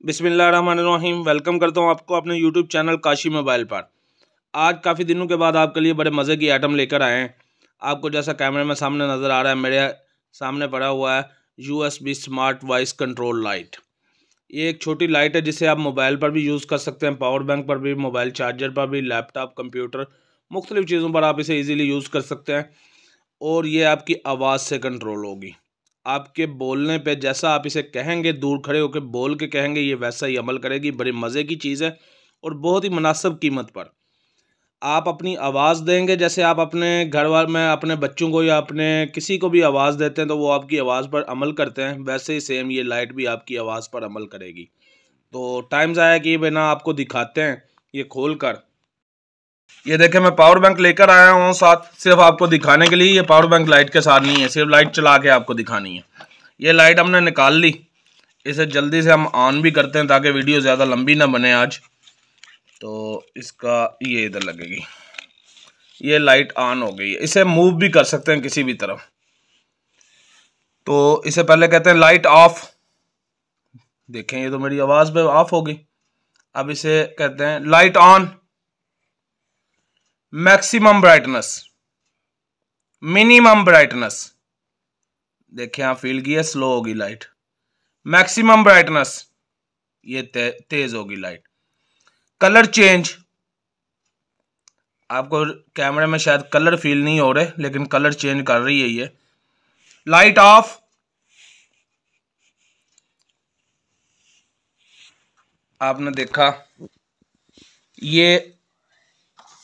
बिस्मिल्लाहिर्रहमानिर्रहीम। वेलकम करता हूँ आपको अपने यूट्यूब चैनल काशी मोबाइल पर। आज काफ़ी दिनों के बाद आपके लिए बड़े मज़े की आइटम लेकर आए हैं। आपको जैसा कैमरे में सामने नज़र आ रहा है, मेरे सामने पड़ा हुआ है USB smart voice control light. ये एक छोटी लाइट है जिसे आप मोबाइल पर भी यूज़ कर सकते हैं, पावर बैंक पर भी, मोबाइल चार्जर पर भी, लैपटॉप, कंप्यूटर, मुख्तलिफ़ चीज़ों पर आप इसे ईज़िली यूज़ कर सकते हैं। और ये आपकी आवाज़ से कंट्रोल होगी। आपके बोलने पे जैसा आप इसे कहेंगे, दूर खड़े होकर बोल के कहेंगे, ये वैसा ही अमल करेगी। बड़ी मज़े की चीज़ है और बहुत ही मुनासिब कीमत पर। आप अपनी आवाज़ देंगे, जैसे आप अपने घर वाल में अपने बच्चों को या अपने किसी को भी आवाज़ देते हैं तो वो आपकी आवाज़ पर अमल करते हैं, वैसे ही सेम ये लाइट भी आपकी आवाज़ पर अमल करेगी। तो टाइम ज़ाया किए बिना आपको दिखाते हैं ये खोल कर। ये देखें, मैं पावर बैंक लेकर आया हूँ साथ, सिर्फ आपको दिखाने के लिए। ये पावर बैंक लाइट के साथ नहीं है, सिर्फ लाइट चला के आपको दिखानी है। ये लाइट हमने निकाल ली, इसे जल्दी से हम ऑन भी करते हैं ताकि वीडियो ज़्यादा लंबी ना बने आज। तो इसका ये इधर लगेगी, ये लाइट ऑन हो गई है। इसे मूव भी कर सकते हैं किसी भी तरफ। तो इसे पहले कहते हैं लाइट ऑफ। देखें, ये तो मेरी आवाज़ पे ऑफ होगी। अब इसे कहते हैं light on, maximum brightness, minimum brightness. देखें, आप फील किया, स्लो होगी लाइट। मैक्सिमम ब्राइटनेस, ये तेज होगी लाइट। कलर चेंज, आपको कैमरे में शायद कलर फील नहीं हो रहे, लेकिन कलर चेंज कर रही है ये। लाइट ऑफ, आपने देखा। ये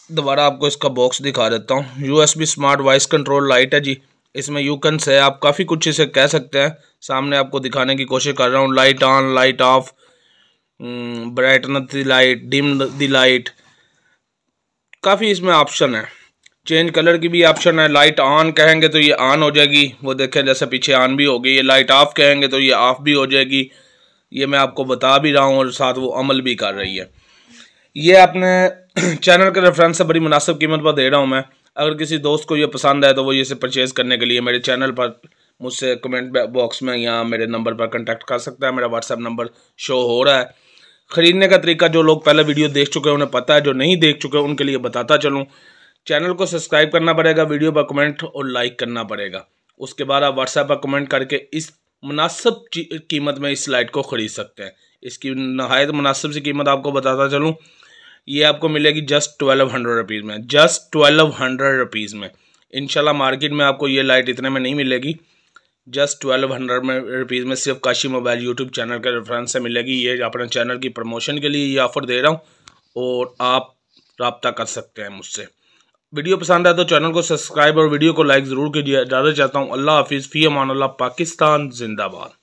दोबारा आपको इसका बॉक्स दिखा देता हूँ। USB smart voice control light है जी। इसमें यूकन्स है, आप काफ़ी कुछ इसे कह सकते हैं। सामने आपको दिखाने की कोशिश कर रहा हूँ। Light on, light of, brightness the light, dim the light, काफ़ी इसमें ऑप्शन है। चेंज कलर की भी ऑप्शन है। लाइट ऑन कहेंगे तो ये ऑन हो जाएगी, वो देखें जैसे पीछे ऑन भी हो गई। ये लाइट ऑफ कहेंगे तो ये ऑफ भी हो जाएगी। ये मैं आपको बता भी रहा हूँ और साथ वो अमल भी कर रही है। ये अपने चैनल के रेफरेंस से बड़ी मुनासिब कीमत पर दे रहा हूँ मैं। अगर किसी दोस्त को ये पसंद आए तो वो इसे परचेज़ करने के लिए मेरे चैनल पर मुझसे कमेंट बॉक्स में या मेरे नंबर पर कांटेक्ट कर सकता है। मेरा व्हाट्सएप नंबर शो हो रहा है। ख़रीदने का तरीका जो लोग पहले वीडियो देख चुके हैं उन्हें पता है, जो नहीं देख चुके उनके लिए बताता चलूँ। चैनल को सब्सक्राइब करना पड़ेगा, वीडियो पर कमेंट और लाइक करना पड़ेगा। उसके बाद आप व्हाट्सएप पर कमेंट करके इस मुनासिब कीमत में इस लाइट को ख़रीद सकते हैं। इसकी नहायत मुनासिब सी कीमत आपको बताता चलूँ, ये आपको मिलेगी जस्ट 1200 रुपीज़ में। जस्ट 1200 रुपीज़ में। इंशाल्लाह मार्केट में आपको ये लाइट इतने में नहीं मिलेगी। जस्ट 1200 रुपीज़ में सिर्फ काशी मोबाइल यूट्यूब चैनल के रेफरेंस से मिलेगी। ये अपने चैनल की प्रमोशन के लिए ये ऑफ़र दे रहा हूँ और आप रब्ता कर सकते हैं मुझसे। वीडियो पसंद आए तो चैनल को सब्सक्राइब और वीडियो को लाइक ज़रूर कीजिए। इजाज़त चाहता हूँ। अल्लाह हाफिज़, फ़ी अमान अल्लाह, पाकिस्तान जिंदाबाद।